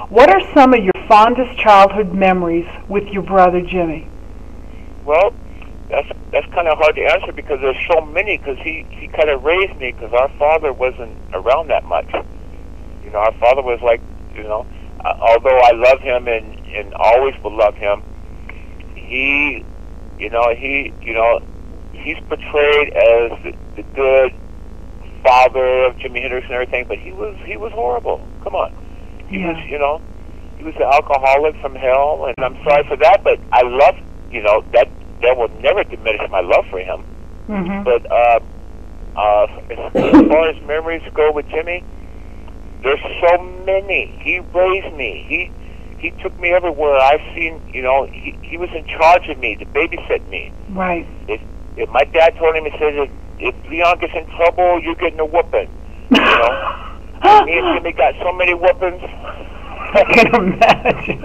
What are some of your fondest childhood memories with your brother Jimmy? Well, that's kind of hard to answer because there's so many. Because he kind of raised me because our father wasn't around that much. You know, our father was like, you know, although I love him and always will love him, he's portrayed as the good father of Jimi Hendrix and everything, but he was horrible. Come on, he was an alcoholic from hell, and I'm sorry for that, but I love, that will never diminish my love for him. Mm-hmm. But as far as memories go with Jimmy, there's so many. He raised me. He took me everywhere. I've seen, he was in charge of me, to babysit me. Right. If my dad told him, he said, if Leon gets in trouble, you're getting a whooping. Me and Jimmy got so many whoopings. I can imagine.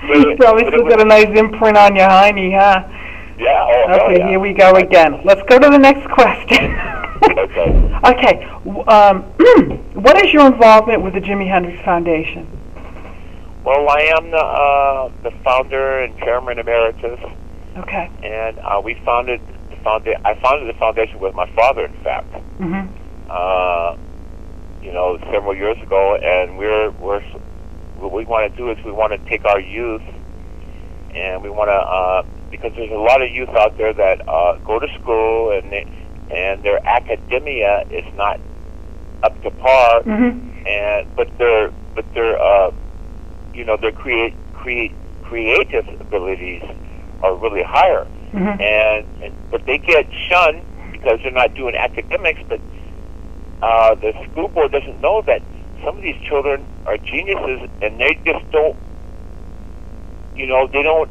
You probably still got a nice imprint on your hiney, huh? Yeah. Oh, okay, yeah. Here we go again. Let's go to the next question. Okay. What is your involvement with the Jimi Hendrix Foundation? Well, I am the founder and chairman emeritus. Okay. And we founded the foundation. I founded the foundation with my father, in fact. Mm-hmm. Several years ago, and what we want to do is we want to take our youth, and we want to because there's a lot of youth out there that go to school and their academia is not up to par, mm-hmm. but their creative abilities are really higher, mm-hmm. but they get shunned because they're not doing academics. But the school board doesn't know that some of these children are geniuses, and they just don't, they don't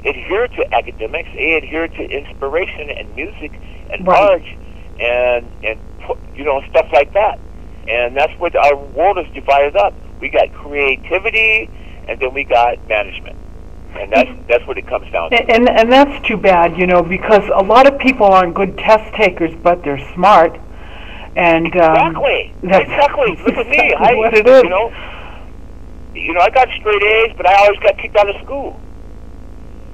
adhere to academics. They adhere to inspiration and music and right. art and stuff like that. And that's what our world is divided up. We got creativity, and then we got management. And that's what it comes down to. And that's too bad, because a lot of people aren't good test takers, but they're smart. And exactly. Look at me. What it is. I got straight A's, but I always got kicked out of school.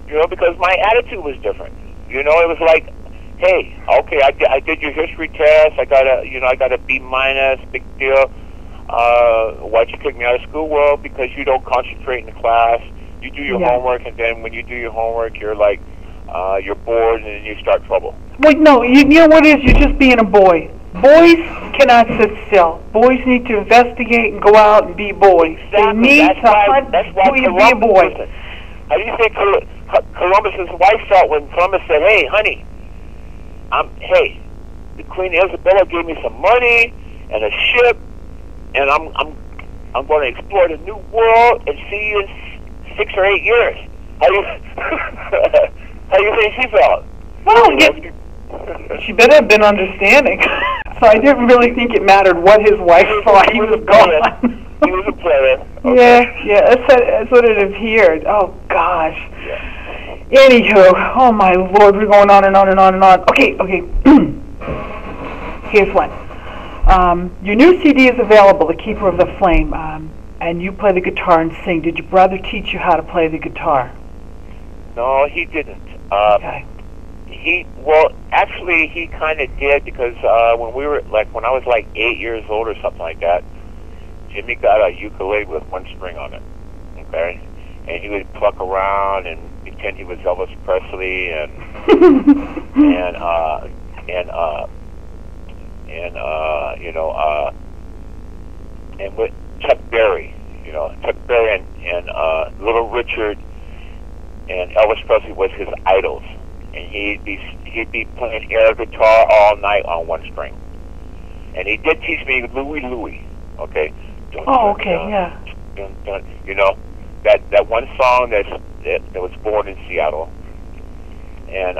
Because my attitude was different. It was like, hey, okay, I did your history test. I got a B minus. Big deal. Why'd you kick me out of school? Well, because you don't concentrate in the class. You do your homework, and then when you do your homework, you're like, you're bored, and then you start trouble. Well, no, you know what it is? You're just being a boy. Boys cannot sit still. Boys need to investigate and go out and be boys. Exactly. They need to hunt before you be a boy. How do you think Columbus's wife felt when Columbus said, "Hey, honey, the Queen Isabella gave me some money and a ship, and I'm going to explore the new world and see you in 6 or 8 years." How do you think she felt? Well, she better have been understanding. So I didn't really think it mattered what his wife thought. He was gone. He was a player. Okay. Yeah, that's what it appeared. Oh, gosh. Yeah. Anywho, oh, my Lord, we're going on and on and on and on. Okay. Here's one. Your new CD is available, The Keeper of the Flame, and you play the guitar and sing. Did your brother teach you how to play the guitar? No, he didn't. Okay. Actually, he kind of did, because when I was like 8 years old or something like that, Jimmy got a ukulele with one string on it, okay? And he would pluck around and pretend he was Elvis Presley and with Chuck Berry, and Little Richard and Elvis Presley was his idols. And he'd be playing air guitar all night on one string. And he did teach me Louie, okay? Yeah. That one song that was born in Seattle, and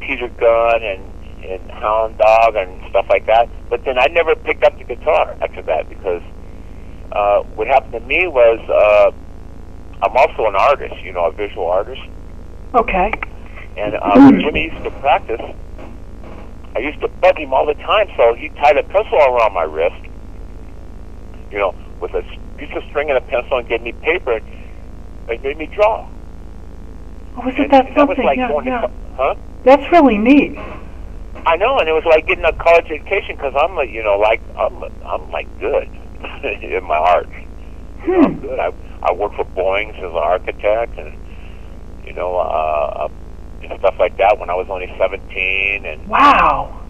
Peter Gunn and Hound Dog and stuff like that. But then I never picked up the guitar after that, because what happened to me was I'm also an artist, a visual artist. Okay. And when Jimmy used to practice, I used to bug him all the time, so he tied a pencil around my wrist, you know, with a piece of string and a pencil, and gave me paper, and made me draw. Oh, isn't that that was something? like Yeah, going yeah. to, huh? That's really neat. I know, and it was like getting a college education, because I'm like, you know, like I'm like good in my heart. You know, I'm good. I worked for Boeing as an architect, and you know, and stuff like that when I was only 17. And wow.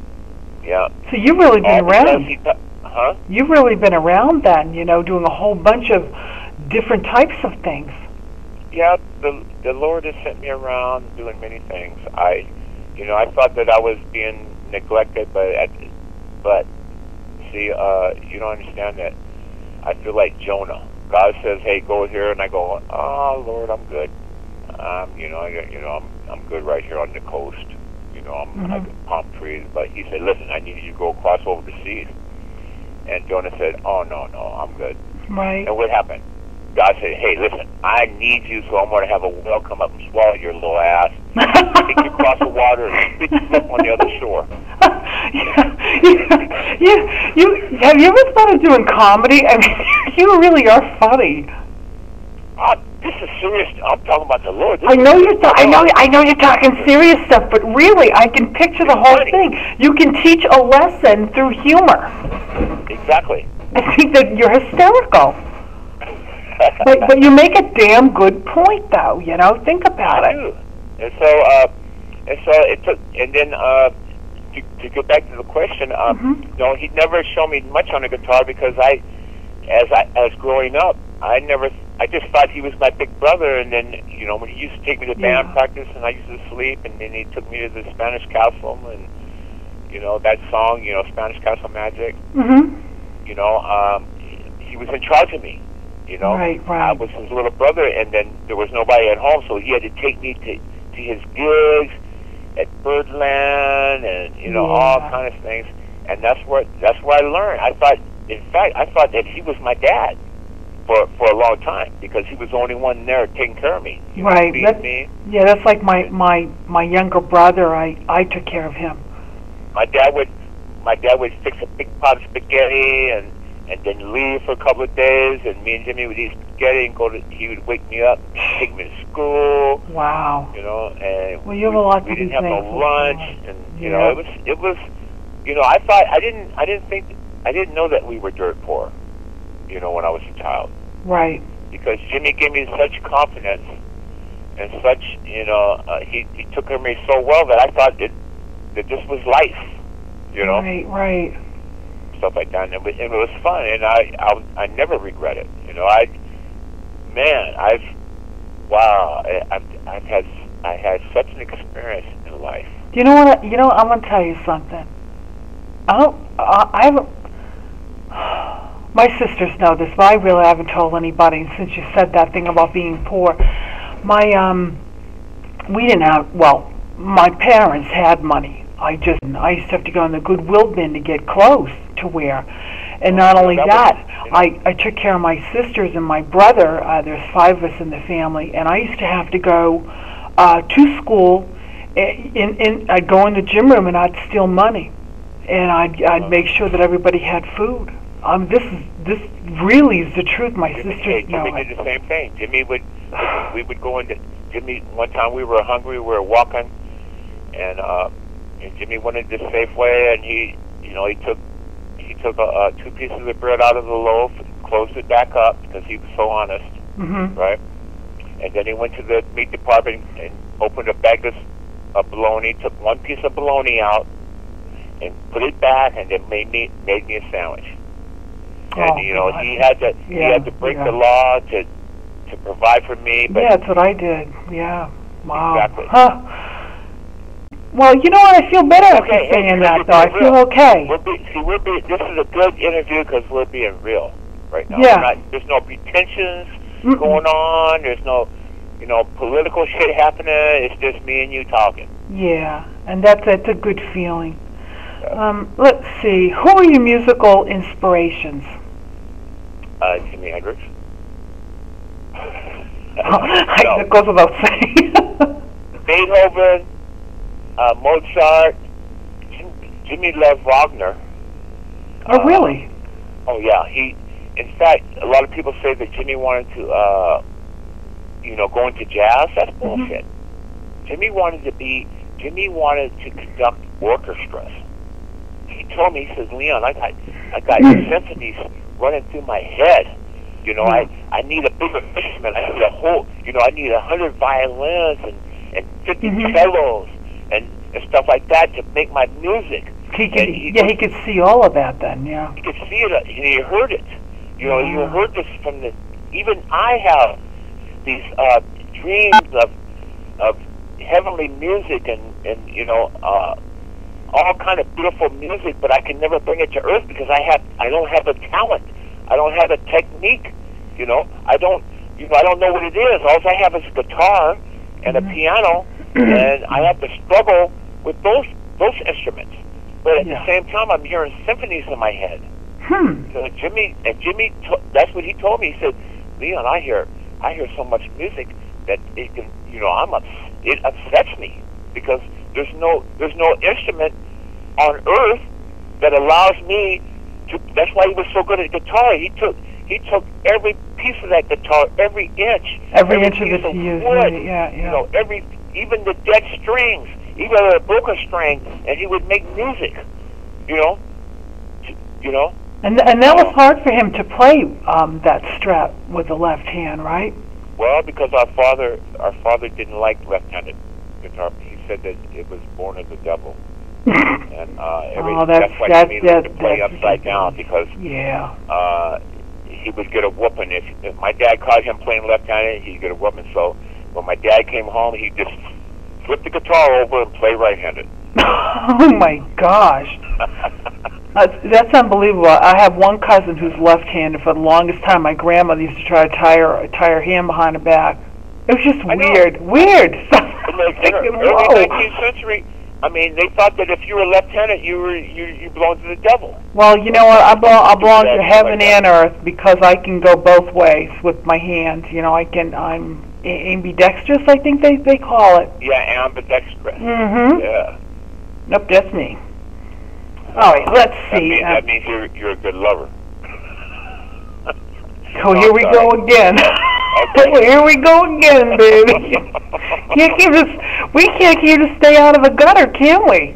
yeah. So you've really been around. Huh? You've really been around then, you know, doing a whole bunch of different types of things. Yeah, the Lord has sent me around doing many things. You know, I thought that I was being neglected, but see, you don't understand that. I feel like Jonah. God says, "Hey, go here," and I go, "Oh, Lord, I'm good. I'm good right here on the coast. You know, I got palm trees." But He said, "Listen, I need you to go across over the seas." And Jonah said, "Oh, no, I'm good." Right. And what happened? God said, "Hey, listen, I need you, so I'm going to have a whale come up and swallow your little ass, take you across the water, and spit you up on the other shore." Have you ever started doing comedy? I mean, you really are funny. This is serious. I'm talking about the Lord. I know you're talking serious stuff, but really, I can picture the whole thing. You can teach a lesson through humor. Exactly. I think that you're hysterical. but you make a damn good point, though. You know, think about it. I do. And so it took. And then to go back to the question, no, He'd never shown me much on the guitar, because as growing up, I just thought He was my big brother. And then, you know, when He used to take me to band practice, and I used to sleep, and then He took me to the Spanish Castle, and you know that song, you know, Spanish Castle Magic. You know, He was in charge of me. You know, right. I was His little brother, and then there was nobody at home, so He had to take me to His gigs at Birdland, and you know, all kind of things. And that's where I learned. I thought that He was my dad for a long time, because He was the only one there taking care of me. Right. Me. Yeah, that's like my younger brother. I took care of him. My dad would fix a big pot of spaghetti and then leave for a couple of days, and me and Jimmy would eat spaghetti and he would wake me up, take me to school. Wow. You know, and well, you have a lot to we be didn't have no thankful lunch, for. and you know, it was, you know, I thought I didn't know that we were dirt poor, you know, when I was a child. Right. Because Jimmy gave me such confidence and such, you know, he took care of me so well that I thought that this was life, you know. Right. Stuff like that, and it was fun, and I never regret it. You know, I had such an experience in life. You know what? You know, I'm gonna tell you something. My sisters know this, but I really haven't told anybody. And since you said that thing about being poor, we didn't have. Well, my parents had money. I used to have to go in the Goodwill bin to get clothes to wear. And not only that, I took care of my sisters and my brother. There's 5 of us in the family, and I used to have to go to school. I'd go in the gym room and I'd steal money, and I'd make sure that everybody had food. This really is the truth. My sisters know Jimmy did the same thing. We would go into Jimmy. One time we were hungry. We were walking, and Jimmy went into Safeway, and he took 2 pieces of bread out of the loaf and closed it back up, because he was so honest, right? And then he went to the meat department and opened a bag of bologna, took 1 piece of bologna out and put it back, and then made me a sandwich. And he had to break the law to provide for me. But yeah, that's what I did. Yeah. Wow. Exactly. Huh. Well, you know what? I feel better after saying that, though. I feel okay. This is a good interview, because we're being real right now. Yeah. There's no pretensions going on. There's no, political shit happening. It's just me and you talking. Yeah, and that's a good feeling. Yeah. Let's see. Who are your musical inspirations? Jimi Hendrix. That goes without saying. Beethoven. Mozart. Jimmy loved Wagner. Oh, really? Oh, yeah. in fact, a lot of people say that Jimi wanted to, go into jazz. That's bullshit. Jimi wanted to conduct orchestras. He told me, he says, Leon, I got symphonies running through my head. I need a bigger instrument. I need a whole, I need 100 violins and 50 cellos and stuff like that to make my music. He could see all of that then, yeah. He could see it, and he heard it. You heard this from the, even I have these dreams of heavenly music and all kind of beautiful music, but I can never bring it to earth because I don't have the talent. I don't have the technique. I don't know what it is. All I have is a guitar and a piano, and I have to struggle with those instruments. But at the same time, I'm hearing symphonies in my head. So Jimi, that's what he told me. He said, Leon, I hear so much music that it can, it upsets me because there's no instrument on earth that allows me to. That's why he was so good at guitar. He took every piece of that guitar, every inch of it he used, wood, even the dead strings, even a broken string, and he would make music. And that was hard for him to play that Strat with the left hand, right? Well, because our father didn't like left-handed guitar. He said that it was born of the devil. And that's why he needed to play upside down because he would get a whooping. If my dad caught him playing left-handed, he'd get a whooping. So when my dad came home, he'd just flip the guitar over and play right-handed. Oh my gosh. That's unbelievable. I have one cousin who's left-handed. For the longest time, my grandmother used to try to tie her hand behind her back. It was just weird. Weird. In the early 19th century, I mean, they thought that if you were left-handed, you belonged to the devil. Well, you know what? I belong to heaven and earth because I can go both ways with my hands. I'm ambidextrous, I think they call it. Yeah, ambidextrous. Yeah. Nope, that's me. All right, let's see. That means you're a good lover. Oh, here we go again. Okay. Here we go again, baby. We can't keep us stay out of the gutter, can we?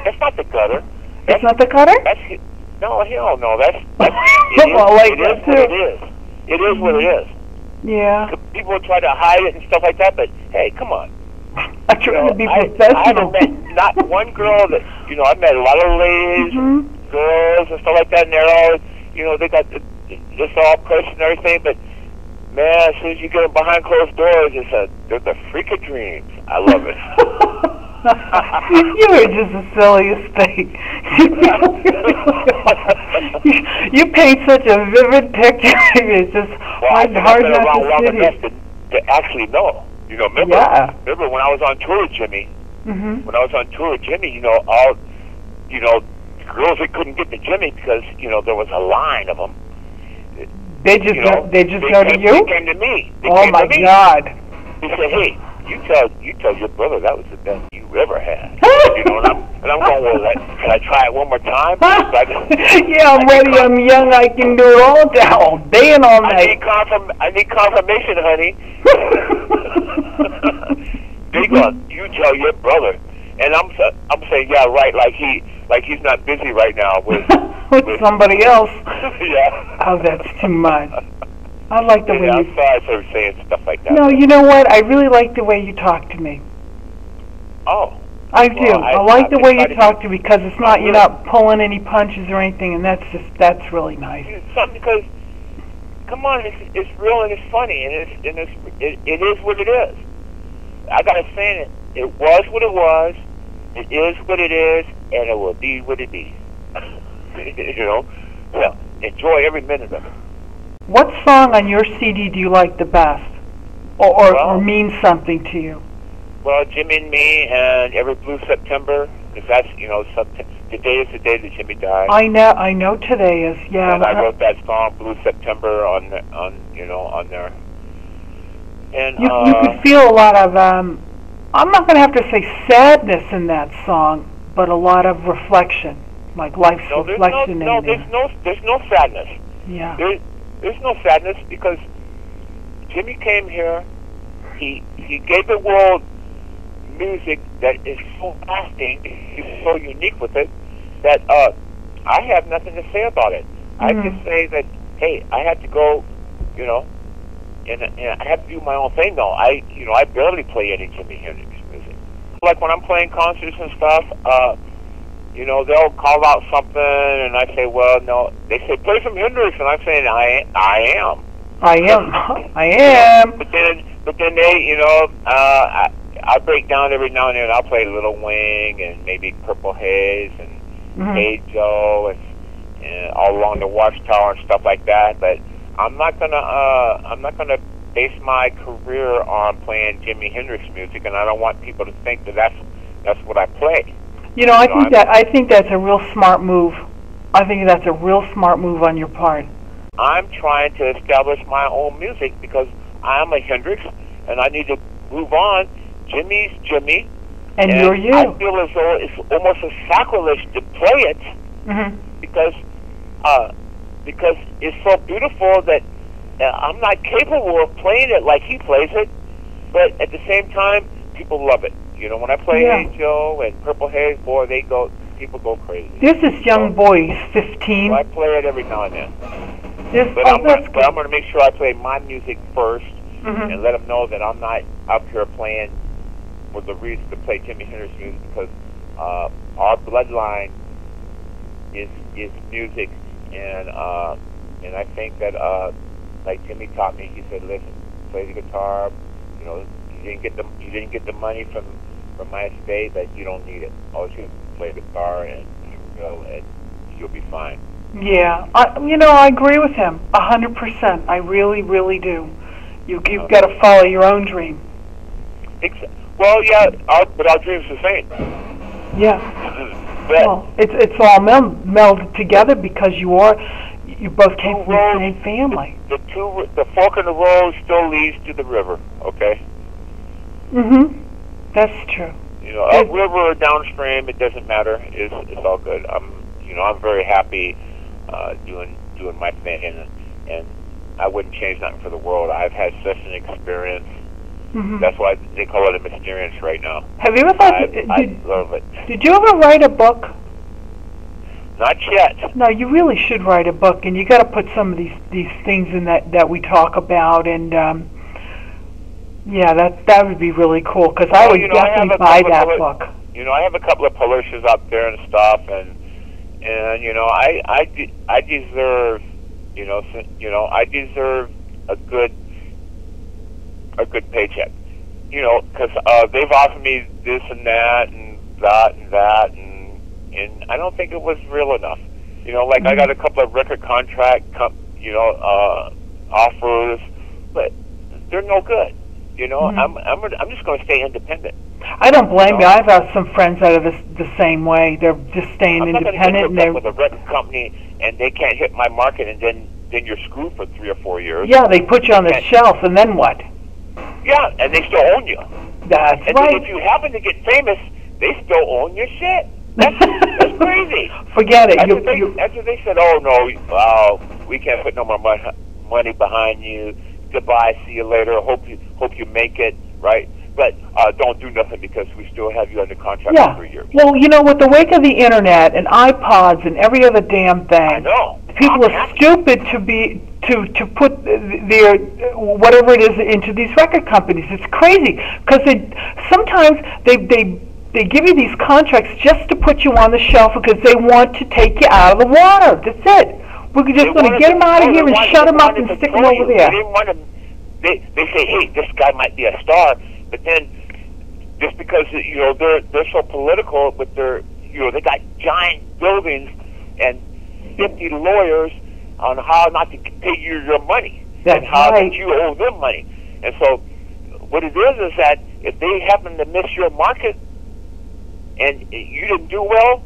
That's not the gutter. It's not the gutter? No, hell no. It is what it is. Yeah. People try to hide it and stuff like that, but hey, come on. I try to be professional. I haven't met not one girl that, I met a lot of ladies, girls and stuff like that, and they're all, they got this all pressed and everything, but man, as soon as you get them behind closed doors, they're the freak of dreams. I love it. You are just the silliest thing. You paint such a vivid picture. It's just hard not to sit here. To actually know. Remember when I was on tour with Jimi? When I was on tour with Jimi, all girls that couldn't get to Jimi because there was a line of them. They just go to you? They came to me. Oh my God! He said, "Hey, you tell your brother that was the best you ever had." and I'm going, well, can I try it one more time? Yeah, I'm ready. I'm young. I can do it all day and all night. I need confirmation, honey. They go, you tell your brother, and I'm saying, yeah, right, like he's not busy right now with somebody else. Yeah. Oh, that's too much. I like the way you. I'm sorry for saying stuff like that. No, you know what? I really like the way you talk to me. Oh. I do. I like the way you talk to me because it's not you're not pulling any punches or anything, and that's really nice. It's something because, come on, it's real and it's funny and it is what it is. I gotta say it was what it was, it is what it is, and it will be what it be. Well, enjoy every minute of it. What song on your CD do you like the best, or means something to you? Well, Jimi and Me and Every Blue September, because that's today is the day that Jimi died. I know today is And I wrote that song Blue September on there. And you could feel a lot of I'm not going to have to say sadness in that song, but a lot of reflection, like life's reflection. There's no sadness. Yeah. There's no sadness because Jimi came here. He gave the world music that is so lasting. He's so unique with it that I have nothing to say about it. I just say that, hey, I had to go, you know, and I have to do my own thing though. I barely play any Jimi Hendrix music. Like when I'm playing concerts and stuff, you know, they'll call out something, and I say, well, no. They say, play some Hendrix, and I'm saying, I am. But then they, you know, I break down every now and then. I'll play Little Wing and maybe Purple Haze and Hey Joe and all along the Watchtower and stuff like that. But I'm not gonna base my career on playing Jimi Hendrix music, and I don't want people to think that that's what I play. You know, I think that's a real smart move. I think that's a real smart move on your part. I'm trying to establish my own music because I'm a Hendrix, and I need to move on. Jimmy's Jimi, and you're you. I feel as though it's almost a sacrilege to play it because it's so beautiful that I'm not capable of playing it like he plays it. But at the same time, people love it. You know, when I play Hey Joe and Purple Haze, boy, people go crazy. There's this young boy, he's 15. So I play it every now and then. But I'm going to make sure I play my music first and let them know that I'm not up here playing for the reason to play Jimi Hendrix music, because our bloodline is music, and I think that like Jimi taught me, he said, listen, play the guitar. You know, you didn't get the money from my estate, but you don't need it. All you play the guitar and you'll be fine. Yeah, I agree with him 100%. I really, really do. You've got to follow your own dream. Well, yeah, but our dream's the same. Yeah. Well, it's all melded together because you both came from the same family. The fork in the road still leads to the river. Okay. That's true. You know, upriver or downstream, it doesn't matter. It's all good. I'm very happy doing my thing, and I wouldn't change nothing for the world. I've had such an experience. That's why they call it an experience right now. Have you ever thought? I love it. Did you ever write a book? Not yet. No, you really should write a book, and you got to put some of these things in that we talk about, and yeah, that would be really cool, because I would definitely buy that book. You know, I have a couple of publishers out there and stuff, and you know, I deserve, I deserve a good paycheck. You know, because they've offered me this and that and that and that, and I don't think it was real enough. You know, like I got a couple of record contract, offers, but they're no good. You know, I'm just going to stay independent. I don't blame you. I've had some friends that are the same way. They're just staying independent. I'm not going to get hooked up with a record company and they can't hit my market, and then you're screwed for 3 or 4 years. Yeah, they put you on the shelf, and then what? Yeah, and they still own you. That's and right. And if you happen to get famous, they still own your shit. That's crazy. Forget it. After they said, oh, no, we can't put no more money behind you. Goodbye, see you later. Hope you make it, right? But don't do nothing because we still have you under contract for 3 years. Well, you know, with the wake of the internet and iPods and every other damn thing, I know. People are stupid to put their whatever it is into these record companies. It's crazy because sometimes they give you these contracts just to put you on the shelf because they want to take you out of the water. That's it. We're just going to get them out of here and shut them up and stick them over there. They didn't want to. They say, hey, this guy might be a star, but then just because they're so political, but they got giant buildings and 50 lawyers on how not to pay you your money and how that you owe them money. And so what it is that if they happen to miss your market and you didn't do well,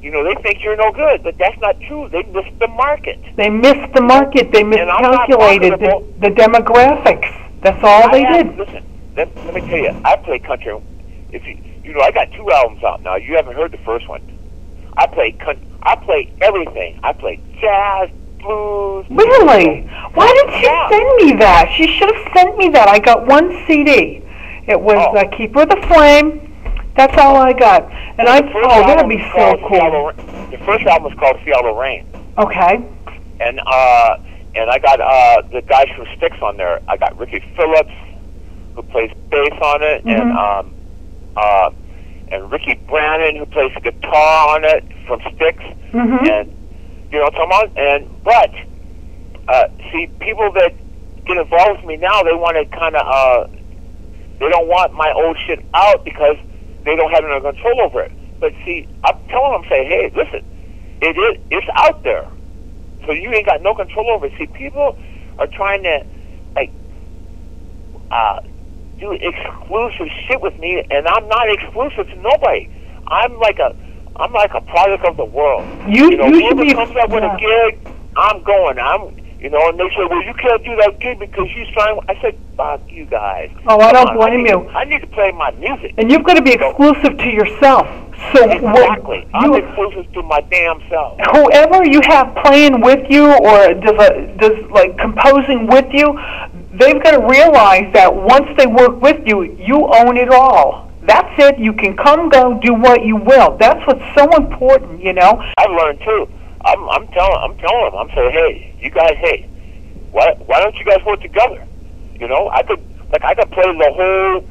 they think you're no good, but that's not true. They missed the market. They missed the market. They miscalculated the demographics. That's all they did. Listen, let me tell you, I play country. I got 2 albums out now. You haven't heard the first one. I play everything. I play jazz, blues. Really? Why didn't she send me that? She should have sent me that. I got one CD. It was Keeper of the Flame. That's all I got. And that would be so cool. The first album was called Seattle Rain. Okay. And I got the guys from Styx on there. I got Ricky Phillips, who plays bass on it, and Ricky Brannon, who plays the guitar on it from Styx. And you know what I'm talking about? But see, people that get involved with me now, they want to kind of they don't want my old shit out because they don't have any control over it. But see, I'm telling them, say, hey, listen, it's out there. So you ain't got no control over it. See, people are trying to like do exclusive shit with me, and I'm not exclusive to nobody. I'm like a product of the world. You know, should be comes up with a gig, I'm going. And they say, well, you can't do that gig because you signed. I said, fuck you guys. Oh, I don't blame you. I need to play my music. And you've got to be exclusive to yourself. So exactly. I'm exclusive to my damn self. Whoever you have playing with you or does like composing with you, they've got to realize that once they work with you, you own it all. That's it. You can come, go, do what you will. That's what's so important, you know. I've learned too. I'm telling them. I'm saying, hey, you guys, why don't you guys work together? You know, I could play the whole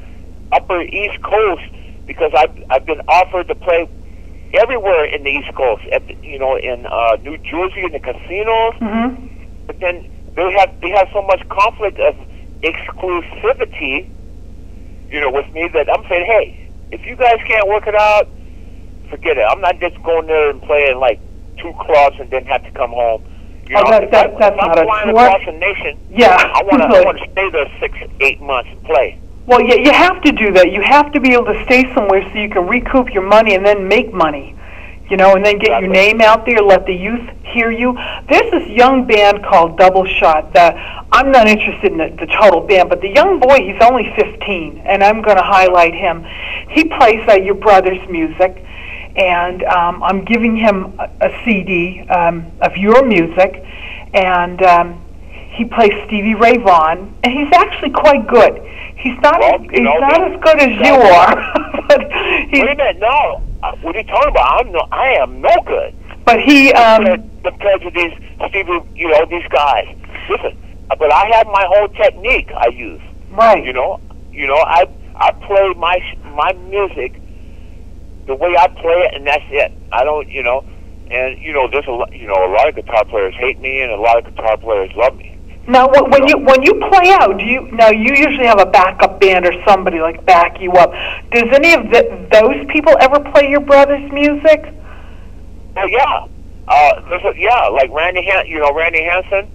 upper East Coast because I've been offered to play everywhere in the East Coast. In New Jersey in the casinos. But then they have so much conflict of exclusivity, you know, with me that I'm saying, hey, if you guys can't work it out, forget it. I'm not just going there and playing like 2 clubs and then have to come home. You know, that's not a flying across the nation. Yeah, I want to stay there 6-8 months and play. Well, you have to do that. You have to be able to stay somewhere so you can recoup your money and then make money. You know, and then get your name out there, let the youth hear you. There's this young band called Double Shot that I'm not interested in the total band, but the young boy, he's only 15, and I'm going to highlight him. He plays your brother's music, and I'm giving him a CD of your music, and he plays Stevie Ray Vaughan, and he's actually quite good. He's not as good as you are. But wait a minute, no. What are you talking about? I am no good. But he compared to these Stevie, these guys. Listen, but I have my own technique I use. Right. I play my music the way I play it, and that's it. I don't, and there's a lot of guitar players hate me, and a lot of guitar players love me. Now, when you play out, you usually have a backup band or somebody like back you up. Does any of those people ever play your brother's music? Yeah, like Randy Hansen.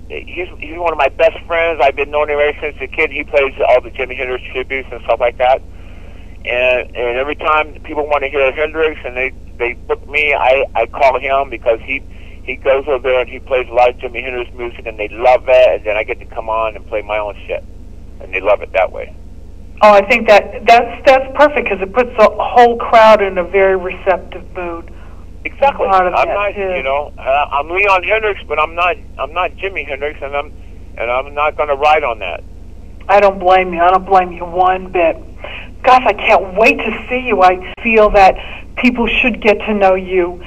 He's one of my best friends. I've been knowing him ever since a kid. He plays all the Jimi Hendrix tributes and stuff like that. And every time people want to hear Hendrix and they book me, I call him because he goes over there and he plays a lot of Jimi Hendrix music and they love it, and then I get to come on and play my own shit, and they love it that way. Oh, I think that's perfect because it puts the whole crowd in a very receptive mood. Exactly. I'm not, I'm Leon Hendrix, but I'm not Jimi Hendrix, and I'm not going to ride on that. I don't blame you. I don't blame you one bit. Gosh, I can't wait to see you. I feel that people should get to know you.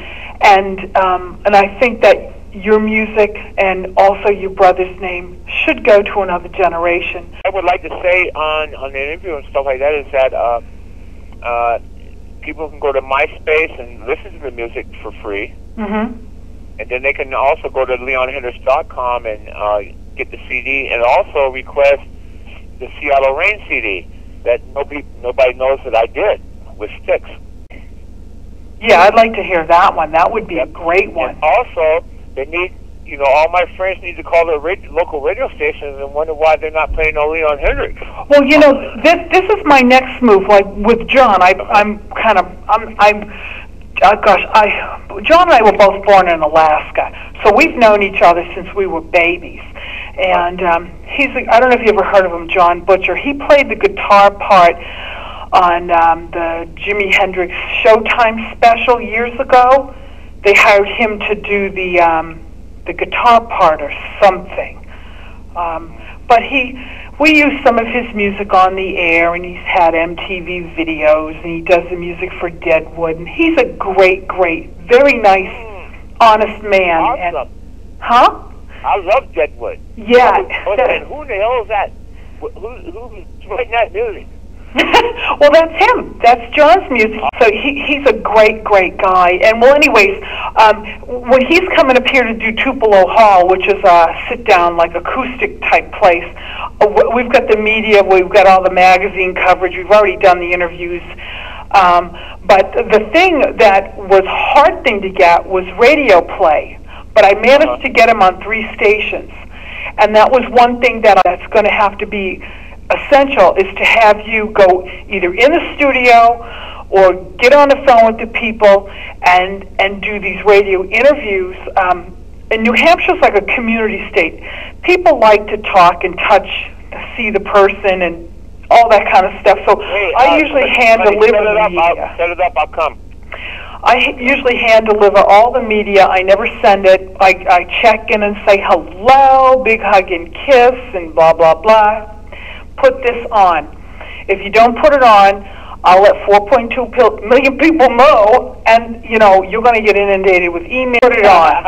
And I think that your music and also your brother's name should go to another generation. I would like to say on the interview and stuff like that is that people can go to MySpace and listen to the music for free. And then they can also go to leonhendrix.com and get the CD, and also request the Seattle Rain CD that nobody knows that I did with Styx. Yeah, I'd like to hear that one. That would be a great one. And also, they need, all my friends need to call their local radio stations and wonder why they're not playing no Leon Hendrix. Well, this is my next move. Like with John, John and I were both born in Alaska, so we've known each other since we were babies. And I don't know if you ever heard of him, John Butcher. He played the guitar part on the Jimi Hendrix Showtime special years ago. they hired him to do the guitar part or something. But we use some of his music on the air, and he's had MTV videos, and he does the music for Deadwood, and he's a great, very nice, honest man. Awesome. And, huh? I love Deadwood. Yeah. And who the hell is that? Who's writing that music? Well, that's him. That's John's music. So he's a great guy. And well, anyways, when he's coming up here to do Tupelo Hall, which is a sit-down, like acoustic type place, we've got the media, we've got all the magazine coverage, we've already done the interviews. But the thing that was hard thing to get was radio play. But I managed to get him on 3 stations. And that was one thing that's going to have to be essential, is to have you go either in the studio or get on the phone with the people and do these radio interviews. And New Hampshire's like a community state. People like to talk and touch, to see the person and all that kind of stuff. So hey, I usually hand deliver the media. Set it up, I'll come. I usually hand deliver all the media. I never send it. I check in and say hello, big hug and kiss, and blah, blah, blah. Put this on. If you don't put it on, I'll let 4.2 million people know, and you're going to get inundated with email. Put it on.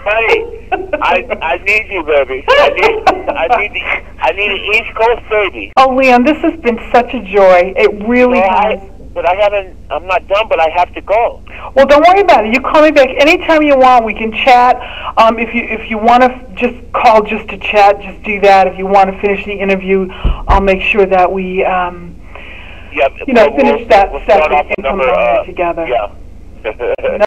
Honey, I need you, baby. I need an East Coast baby. Oh, Leon, this has been such a joy. It really has. But I'm not done, but I have to go. Well, don't worry about it. You call me back anytime you want. We can chat. If you want to just call just to chat, just do that. If you want to finish the interview, I'll make sure that we, finish that we'll second and combine it together. Yeah.